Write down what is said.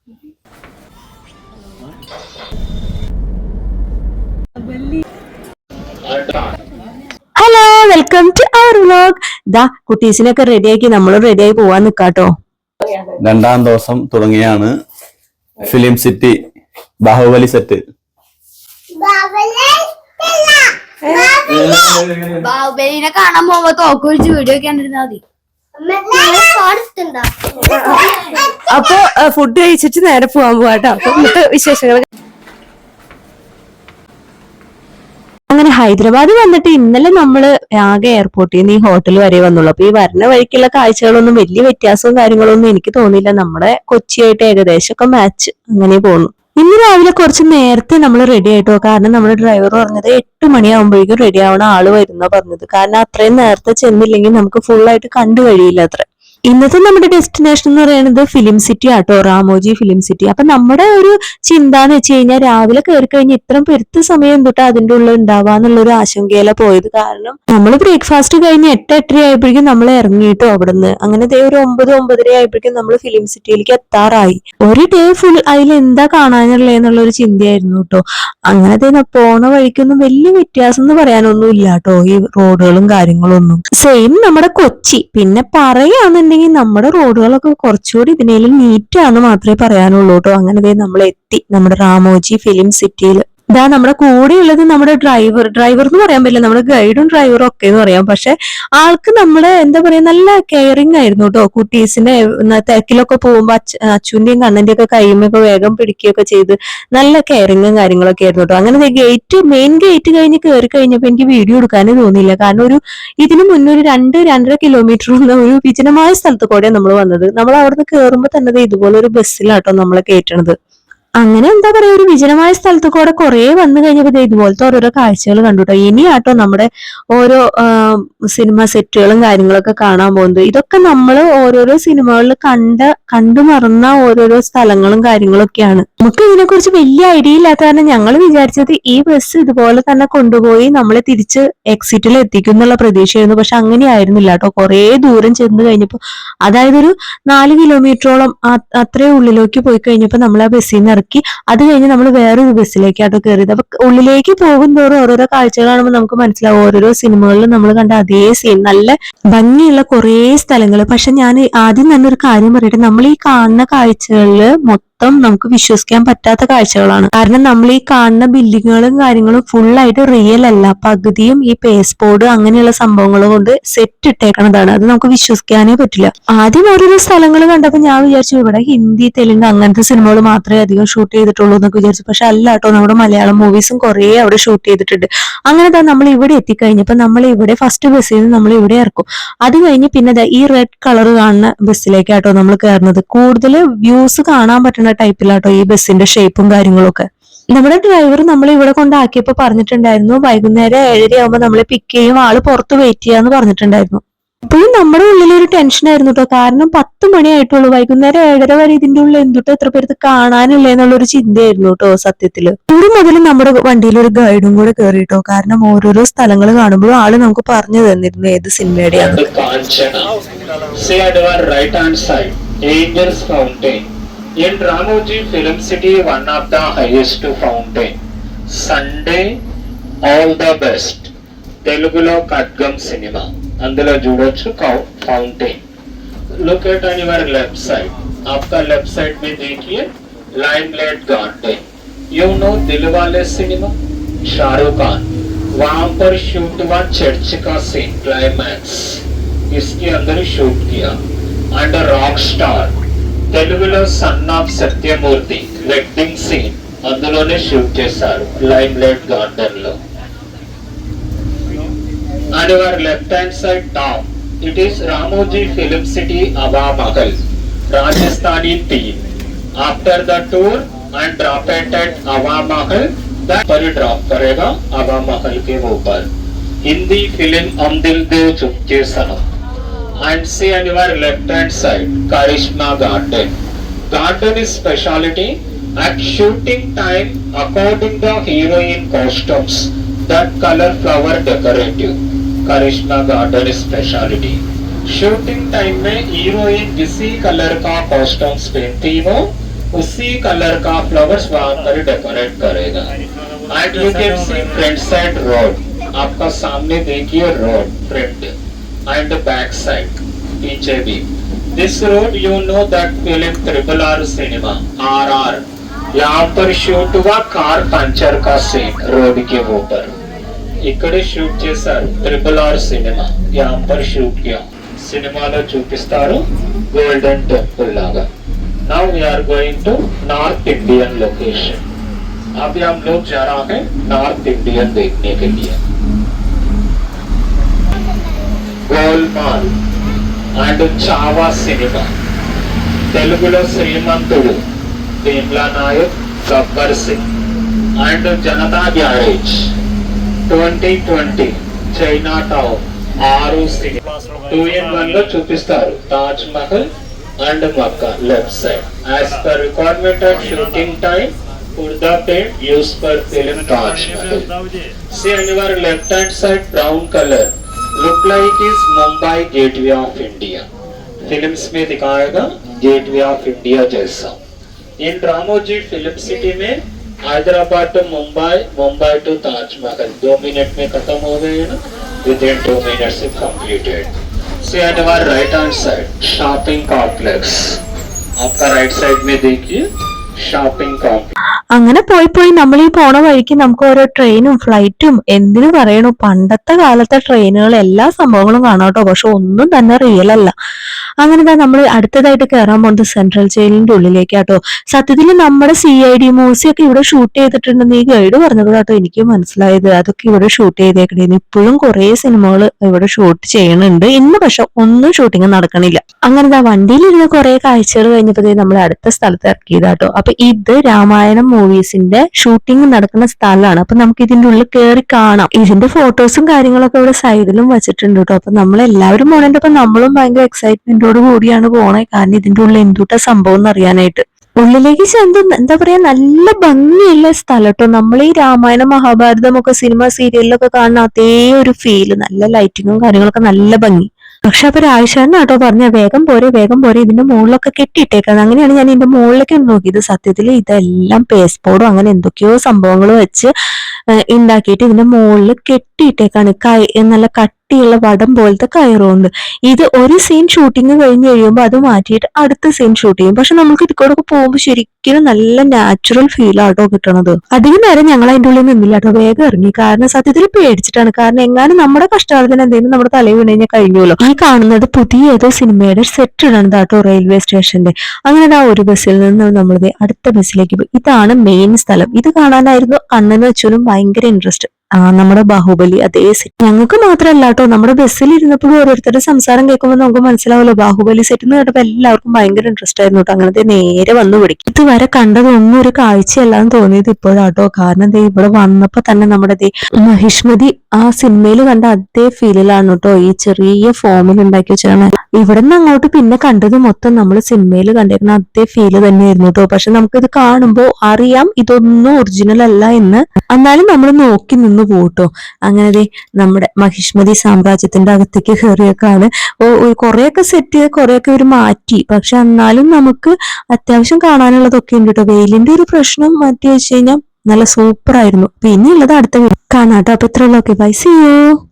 Hello, welcome to our vlog. ദാ കുട്ടീസിനൊക്കെ റെഡിയാക്കി നമ്മളും റെഡിയായി പോവാൻ നിക്കാട്ടോ. രണ്ടാം ദിവസം തുടങ്ങിയാണ് ഫിലിം സിറ്റി ബാഹുബലി സെറ്റ്. ബാഹുബലിനെ കാണാൻ പോകുമ്പോ തോക്കൊഴിച്ച് വീഡിയോ ഒക്കെ കണ്ടിരുന്നാ മതി. അപ്പൊ ഫുഡ് കഴിച്ചിട്ട് നേരെ പോവാൻ പോവാട്ടോ. അപ്പൊ വിശേഷങ്ങൾ അങ്ങനെ ഹൈദരാബാദ് വന്നിട്ട് ഇന്നലെ നമ്മള് ആകെ എയർപോർട്ടിൽ നിന്ന് ഈ ഹോട്ടൽ വരെ വന്നുള്ളൂ. അപ്പൊ ഈ വരുന്ന വഴിക്കുള്ള കാഴ്ചകളൊന്നും വലിയ വ്യത്യാസവും കാര്യങ്ങളൊന്നും എനിക്ക് തോന്നിയില്ല. നമ്മുടെ കൊച്ചിയായിട്ട് ഏകദേശമൊക്കെ മാച്ച് അങ്ങനെ പോന്നു. ഇന്ന് രാവിലെ കുറച്ച് നേരത്തെ നമ്മൾ റെഡി ആയിട്ടോ. കാരണം നമ്മുടെ ഡ്രൈവർ പറഞ്ഞത് 8 മണിയാകുമ്പോഴേക്കും റെഡി ആവണ ആള് വരുന്ന പറഞ്ഞത്. കാരണം അത്രയും നേരത്തെ ചെന്നില്ലെങ്കിൽ നമുക്ക് ഫുൾ ആയിട്ട് കണ്ടു കഴിയില്ല അത്ര. ഇന്നത്തെ നമ്മുടെ ഡെസ്റ്റിനേഷൻ എന്ന് പറയുന്നത് ഫിലിം സിറ്റി ആട്ടോ, റാമോജി ഫിലിം സിറ്റി. അപ്പൊ നമ്മുടെ ഒരു ചിന്ത എന്ന് വെച്ച് കഴിഞ്ഞാൽ രാവിലെ കയറി കഴിഞ്ഞ് ഇത്രയും പെരുത്ത സമയം തൊട്ട് അതിന്റെ ഉള്ളിൽ ഉണ്ടാവാന്നുള്ള ഒരു ആശങ്കയില പോയത്. കാരണം നമ്മൾ ബ്രേക്ക്ഫാസ്റ്റ് കഴിഞ്ഞ് 8-8:30 ആയപ്പോഴേക്കും നമ്മൾ ഇറങ്ങിയിട്ടോ അവിടുന്ന്. അങ്ങനെ ഒരു 9-9:30 ആയപ്പോഴേക്കും നമ്മൾ ഫിലിം സിറ്റിയിലേക്ക് എത്താറായി. ഒരു ഡേ ഫുൾ അതിൽ എന്താ കാണാനുള്ളേ എന്നുള്ള ഒരു ചിന്തയായിരുന്നു കേട്ടോ. അങ്ങനെ പോണ വഴിക്കൊന്നും വലിയ വ്യത്യാസം എന്ന് പറയാനൊന്നും ഇല്ല കേട്ടോ. ഈ റോഡുകളും കാര്യങ്ങളും ഒന്നും സെയിം നമ്മുടെ കൊച്ചി. പിന്നെ പറയാന്നുണ്ടെങ്കിൽ നമ്മുടെ റോഡുകളൊക്കെ കുറച്ചുകൂടി ഇതിനേലും നീറ്റാന്ന് മാത്രമേ പറയാനുള്ളൂ കേട്ടോ. അങ്ങനെ നമ്മൾ എത്തി നമ്മുടെ റാമോജി ഫിലിം സിറ്റിയിൽ. ഇതാ നമ്മുടെ കൂടെയുള്ളത് നമ്മുടെ ഡ്രൈവർ എന്ന് പറയാൻ പറ്റില്ല, നമ്മുടെ ഗൈഡും ഡ്രൈവറും ഒക്കെ എന്ന് പറയാം. പക്ഷെ ആൾക്ക് നമ്മുടെ എന്താ പറയാ നല്ല കെയറിങ് ആയിരുന്നു കേട്ടോ. കുട്ടീസിനെ തിരക്കിലൊക്കെ പോകുമ്പോ അച്ഛന്റെയും കണ്ണന്റെയും ഒക്കെ കൈമൊക്കെ വേഗം പിടിക്കുകയൊക്കെ ചെയ്ത് നല്ല കെയറിങ്ങും കാര്യങ്ങളൊക്കെ ആയിരുന്നു കേട്ടോ. അങ്ങനെ മെയിൻ ഗേറ്റ് കഴിഞ്ഞ് കയറി കഴിഞ്ഞപ്പോ എനിക്ക് വീഡിയോ എടുക്കാനേ തോന്നിയില്ല. കാരണം ഇതിനു മുന്നേ ഒരു 2-2.5 കിലോമീറ്റർ ഒരു വിജനമായ സ്ഥലത്ത് കൂടെ നമ്മൾ വന്നത്. നമ്മൾ അവിടുന്ന് കയറുമ്പോ തന്നെ ഇതുപോലെ ഒരു ബസ്സിലാട്ടോ നമ്മളെ കയറ്റണത്. അങ്ങനെ എന്താ പറയാ ഒരു വിജനമായ സ്ഥലത്ത് കൂടെ കുറെ വന്നു കഴിഞ്ഞപ്പോ ഇതുപോലത്തെ ഓരോരോ കാഴ്ചകൾ കണ്ടുട്ടോ. ഇനിയാട്ടോ നമ്മുടെ ഓരോ സിനിമ സെറ്റുകളും കാര്യങ്ങളൊക്കെ കാണാൻ പോകുന്നത്. ഇതൊക്കെ നമ്മൾ ഓരോരോ സിനിമകളിൽ കണ്ടു മറന്ന ഓരോരോ സ്ഥലങ്ങളും കാര്യങ്ങളൊക്കെയാണ്. നമുക്ക് ഇതിനെക്കുറിച്ച് വലിയ ഐഡിയ ഇല്ലാത്ത കാരണം ഞങ്ങൾ വിചാരിച്ചത് ഈ ബസ് ഇതുപോലെ തന്നെ കൊണ്ടുപോയി നമ്മളെ തിരിച്ച് എക്സിറ്റിൽ എത്തിക്കും എന്നുള്ള പ്രതീക്ഷയായിരുന്നു. പക്ഷെ അങ്ങനെ ആയിരുന്നില്ല കേട്ടോ. കുറെ ദൂരം ചെന്ന് കഴിഞ്ഞപ്പോ, അതായത് ഒരു 4 കിലോമീറ്ററോളം അത്രയും ഉള്ളിലേക്ക് പോയി കഴിഞ്ഞപ്പോ നമ്മൾ ആ ബസ്സിൽ നിന്ന് ഇറക്കി. അത് കഴിഞ്ഞ് നമ്മൾ വേറൊരു ബസ്സിലേക്കാട്ടോ കയറിയത്. അപ്പൊ ഉള്ളിലേക്ക് പോകുന്തോറും ഓരോരോ കാഴ്ചകൾ കാണുമ്പോൾ നമുക്ക് മനസ്സിലാവും ഓരോരോ സിനിമകളിലും നമ്മൾ കണ്ട അതേ സീൻ, നല്ല ഭംഗിയുള്ള കുറെ സ്ഥലങ്ങൾ. പക്ഷെ ഞാൻ ആദ്യം തന്നെ ഒരു കാര്യം പറയട്ടെ, നമ്മൾ ഈ കാണുന്ന കാഴ്ചകളില് നമുക്ക് വിശ്വസിക്കാൻ പറ്റാത്ത കാഴ്ചകളാണ്. കാരണം നമ്മൾ ഈ കാണുന്ന ബിൽഡിങ്ങുകളും കാര്യങ്ങളും ഫുള്ളായിട്ട് റിയൽ അല്ല. പകുതിയും ഈ പേസ്റ്റ് ബോർഡ് അങ്ങനെയുള്ള സംഭവങ്ങൾ കൊണ്ട് സെറ്റ് ഇട്ടേക്കണതാണ്. അത് നമുക്ക് വിശ്വസിക്കാനേ പറ്റില്ല. ആദ്യം ഓരോരോ സ്ഥലങ്ങൾ കണ്ടപ്പോൾ ഞാൻ വിചാരിച്ചു ഇവിടെ ഹിന്ദി, തെലുങ്ക് അങ്ങനത്തെ സിനിമകൾ മാത്രമേ അധികം ഷൂട്ട് ചെയ്തിട്ടുള്ളൂ എന്നൊക്കെ വിചാരിച്ചു. പക്ഷെ അല്ല കേട്ടോ, നമ്മുടെ മലയാളം മൂവീസും കുറെ അവിടെ ഷൂട്ട് ചെയ്തിട്ടുണ്ട്. അങ്ങനെ നമ്മൾ ഇവിടെ എത്തിക്കഴിഞ്ഞപ്പോ നമ്മൾ ഇവിടെ ഫസ്റ്റ് ബസ്സിൽ നിന്ന് നമ്മൾ ഇവിടെ ഇറക്കും. അത് കഴിഞ്ഞ് പിന്നെ ഈ റെഡ് കളർ കാണുന്ന ബസ്സിലേക്കാട്ടോ നമ്മൾ കയറുന്നത്. കൂടുതൽ വ്യൂസ് കാണാൻ പറ്റുന്ന ടൈപ്പിലാട്ടോ ഈ ബസ്സിന്റെ ഷേപ്പും കാര്യങ്ങളൊക്കെ. നമ്മുടെ ഡ്രൈവർ നമ്മളെ ഇവിടെ കൊണ്ടാക്കിയപ്പോ പറഞ്ഞിട്ടുണ്ടായിരുന്നു വൈകുന്നേരം 7:30 ആകുമ്പോൾ നമ്മളെ പിക്ക് ചെയ്യും, ആള് പുറത്ത് വെയിറ്റ് ചെയ്യാന്ന് പറഞ്ഞിട്ടുണ്ടായിരുന്നു. അപ്പോഴും നമ്മുടെ ഉള്ളിലൊരു ടെൻഷൻ ആയിരുന്നു കേട്ടോ. കാരണം 10 മണിയായിട്ടുള്ളൂ. വൈകുന്നേരം 7:30 വരെ ഇതിന്റെ ഉള്ളിൽ എന്തുട്ടോ എത്ര പേർക്ക് കാണാനില്ലേ എന്നുള്ളൊരു ചിന്തയായിരുന്നു കേട്ടോ സത്യത്തില്. ഇവിടെ മുതൽ നമ്മുടെ വണ്ടിയിൽ ഒരു ഗൈഡും കൂടെ കയറിട്ടോ. കാരണം ഓരോരോ സ്ഥലങ്ങൾ കാണുമ്പോഴും ആള് നമുക്ക് പറഞ്ഞു തന്നിരുന്നു ഏത് സിനിമയുടെയാണ്. In Ramoji Film City, one of the highest fountain. Sunday, all the best. Telugulo Kadgam Cinema. Andalo judochu fountain. Look at on your left side. Aapka left side mein dekhiye Limelight Garden. You know Dilwale Cinema? Shah Rukh Khan. वहाँ पर shoot हुआ church का scene climax. इसके अंदर shoot किया. And a rock star. తెలుగులో son of Satyamurthy wedding scene అందులోనే shoot చేశారు లైమ్ లైట్ గార్డెన్ లో. And your left hand side top it is Ramoji Film City Hawa Mahal Rajasthani team after the tour and drop at Hawa Mahal पर drop करेगा हवा महल के ऊपर. हिंदी फिल्म हम दिल दे चुके सनम. And see on your left hand side Karishma Garden. Garden is speciality at shooting time according the heroine costumes that color flower decorative. Karishma Garden is speciality. Shooting time में heroine किसी colour का costumes पहनती हो उसी colour का flowers वहां पर decorate करेगा। And you can see front side road, आपका सामने देखिए road front end back side पीछे भी। This road you know that film RRR cinema RR, यहाँ पर शूट हुआ कार पंचर का सीन रोड के ऊपर, इकडे షూట్ చేశారు RRR సినిమా, यहाँ पर शूट किया। సినిమాలో చూపిస్తారు గోల్డెన్ టెంపుల్ లాగా। Now we are going to North Indian location। अभी हम लोग जा रहा है नॉर्थ इंडियन देखने के लिए। गोलमाल అండ్ చావా సినిమా, తెలుగులో Srimanthudu, Bheemla Nayak, Gabbar Singh and Janatha Garage 2020 Chinatown 6 cinema 2-in-1 లో చూపిస్తారు Taj Mahal and Mecca left side. As per requirement of shooting time Urda paint used for film Taj Mahal। See on your left hand side brown color look like is Mumbai Gateway of India। Films में दिखाएगा Gateway of India जैसा। इन Ramoji film city में Hyderabad to Mumbai, Mumbai to Taj Mahal 2 minute में खत्म हो गए ना, within 2 minutes it completed। See on your right hand side shopping complex, आपका right side में देखिए shopping complex। അങ്ങനെ പോയി നമ്മൾ ഈ പോണ വഴിക്ക് നമുക്ക് ഓരോ ട്രെയിനും ഫ്ലൈറ്റും എന്തിനു പറയണു, പണ്ടത്തെ കാലത്തെ ട്രെയിനുകൾ എല്ലാ സംഭവങ്ങളും കാണാം കേട്ടോ, പക്ഷെ ഒന്നും തന്നെ റിയൽ അല്ല। അങ്ങനെ നമ്മൾ അടുത്തതായിട്ട് കയറാൻ പോകുന്നത് സെൻട്രൽ ജയിലിന്റെ ഉള്ളിലേക്കാട്ടോ। സത്യത്തിൽ നമ്മുടെ CID മൂവി ഒക്കെ ഇവിടെ ഷൂട്ട് ചെയ്തിട്ടുണ്ടെന്ന് ഈ ഗൈഡ് പറഞ്ഞത് കേട്ടോ എനിക്ക് മനസ്സിലായത്, അതൊക്കെ ഇവിടെ ഷൂട്ട് ചെയ്തേക്കണേന്ന്। ഇപ്പോഴും കുറെ സിനിമകൾ ഇവിടെ ഷൂട്ട് ചെയ്യണുണ്ട്, ഇന്ന് പക്ഷെ ഒന്നും ഷൂട്ടിങ് നടക്കണില്ല। അങ്ങനെ വണ്ടിയിലിരുന്ന് കുറെ കാഴ്ചകൾ കഴിഞ്ഞപ്പോ നമ്മൾ അടുത്ത സ്ഥലത്ത് ഇറക്കിയതാട്ടോ। അപ്പൊ ഇത് രാമായണം മൂവീസിന്റെ ഷൂട്ടിംഗ് നടക്കുന്ന സ്ഥലമാണ്, അപ്പൊ നമുക്ക് ഇതിന്റെ ഉള്ളിൽ കയറി കാണാം। ഇതിന്റെ ഫോട്ടോസും കാര്യങ്ങളൊക്കെ ഇവിടെ സൈഡിലും വെച്ചിട്ടുണ്ട് കേട്ടോ। അപ്പൊ നമ്മളെല്ലാവരും പോണേന്റെ ഒപ്പം നമ്മളും ഭയങ്കര എക്സൈറ്റ്മെന്റോട് കൂടിയാണ് പോണേ, കാരണം ഇതിന്റെ ഉള്ളിൽ എന്തുട്ടാ സംഭവം എന്ന് അറിയാനായിട്ട്। ഉള്ളിലേക്ക് ചെന്ന് എന്താ പറയാ, നല്ല ഭംഗിയുള്ള സ്ഥലം കേട്ടോ। നമ്മൾ ഈ രാമായണം മഹാഭാരതം ഒക്കെ സിനിമ സീരിയലിലൊക്കെ കാണുന്ന അതേ ഒരു ഫീല്, നല്ല ലൈറ്റിങ്ങും കാര്യങ്ങളൊക്കെ നല്ല ഭംഗി। പക്ഷെ അപ്പൊ രാജേഷാട്ടോ പറഞ്ഞ വേഗം പോരെ ഇതിന്റെ മുകളിലൊക്കെ കെട്ടിയിട്ടേക്കാണ്। അങ്ങനെയാണ് ഞാൻ ഇതിന്റെ മുകളിലേക്ക് നോക്കിയത്। സത്യത്തിൽ ഇതെല്ലാം പേസ്റ്റ് ബോർഡും അങ്ങനെ എന്തൊക്കെയോ സംഭവങ്ങൾ വെച്ച് ഉണ്ടാക്കിയിട്ട് ഇതിന്റെ മുകളിൽ കെട്ടിയിട്ടേക്കാണ്, നല്ല കട്ടിയുള്ള വടം പോലത്തെ കയറുണ്ട്। ഇത് ഒരു സീൻ ഷൂട്ടിങ് കഴിഞ്ഞ് കഴിയുമ്പോൾ അത് മാറ്റിയിട്ട് അടുത്ത സീൻ ഷൂട്ട് ചെയ്യും। പക്ഷെ നമുക്ക് ഇതിക്കൂടെ പോകുമ്പോൾ ശരിക്കും നല്ല നാച്ചുറൽ ഫീൽ ആട്ടോ കിട്ടണത്। അധികം നേരം ഞങ്ങൾ അതിന്റെ ഉള്ളിൽ നിന്നില്ല കേട്ടോ, വേഗം ഇറങ്ങി। കാരണം സത്യത്തിൽ പേടിച്ചിട്ടാണ്, കാരണം എങ്ങാനും നമ്മുടെ കഷ്ടകാലത്തിന് എന്തെങ്കിലും നമ്മുടെ തലയിൽ വീണ് കഴിഞ്ഞാൽ കഴിഞ്ഞല്ലോ। ഈ കാണുന്നത് പുതിയ ഏതോ സിനിമയുടെ സെറ്റ് ഇടണത് കേട്ടോ, റെയിൽവേ സ്റ്റേഷന്റെ। അങ്ങനെ ആ ഒരു ബസ്സിൽ നിന്ന് നമ്മൾ അടുത്ത ബസ്സിലേക്ക് പോയി। ഇതാണ് മെയിൻ സ്ഥലം, ഇത് കാണാനായിരുന്നു അണ്ണനും അച്ഛനും ഭയങ്കര ഇൻട്രസ്റ്റ്। നമ്മുടെ ബാഹുബലി അതേ സെറ്റ് ഞങ്ങൾക്ക് മാത്രമല്ല കേട്ടോ, നമ്മുടെ ബസ്സിൽ ഇരുന്നപ്പോഴും ഓരോരുത്തരുടെ സംസാരം കേൾക്കുമ്പോൾ നമുക്ക് മനസ്സിലാവുമല്ലോ ബാഹുബലി സെറ്റ് എന്ന് കേട്ടപ്പോൾ എല്ലാവർക്കും ഭയങ്കര ഇൻട്രസ്റ്റ് ആയിരുന്നു കേട്ടോ। അങ്ങനത്തെ നേരെ വന്നു പിടിക്കും। ഇതുവരെ കണ്ടതൊന്നും ഒരു കാഴ്ചയല്ലാന്ന് തോന്നിയത് ഇപ്പോഴാട്ടോ, കാരണം ഇവിടെ വന്നപ്പോ തന്നെ നമ്മുടെ മഹിഷ്മതി ആ സിനിമയിൽ കണ്ട അതേ ഫീലിലാണ് കേട്ടോ ഈ ചെറിയ ഫോമിൽ ഉണ്ടാക്കി വെച്ചാണ്। ഇവിടെ നിന്ന് അങ്ങോട്ട് പിന്നെ കണ്ടത് മൊത്തം നമ്മൾ സിനിമയിൽ കണ്ടിരുന്ന അതേ ഫീല് തന്നെയായിരുന്നു കേട്ടോ। പക്ഷെ നമുക്കിത് കാണുമ്പോൾ അറിയാം ഇതൊന്നും ഒറിജിനൽ അല്ല എന്ന്, എന്നാലും നമ്മൾ നോക്കി നിന്ന് പോട്ടോ। അങ്ങനെ നമ്മുടെ മഹിഷ്മതി സാമ്രാജ്യത്തിന്റെ അകത്തേക്ക് കയറിയേക്കാണ്। കുറെയൊക്കെ സെറ്റ് കുറെയൊക്കെ ഇവർ മാറ്റി, പക്ഷെ എന്നാലും നമുക്ക് അത്യാവശ്യം കാണാനുള്ളതൊക്കെ ഉണ്ട് കേട്ടോ। വെയിലിന്റെ ഒരു പ്രശ്നം മാറ്റി വെച്ച് കഴിഞ്ഞാൽ നല്ല സൂപ്പർ ആയിരുന്നു। പിന്നെ ഉള്ളത് അടുത്ത കാണാട്ടോ। അപ്പൊ ഇത്രയുള്ളൂ, ഓക്കെ ബൈ, സീ യു।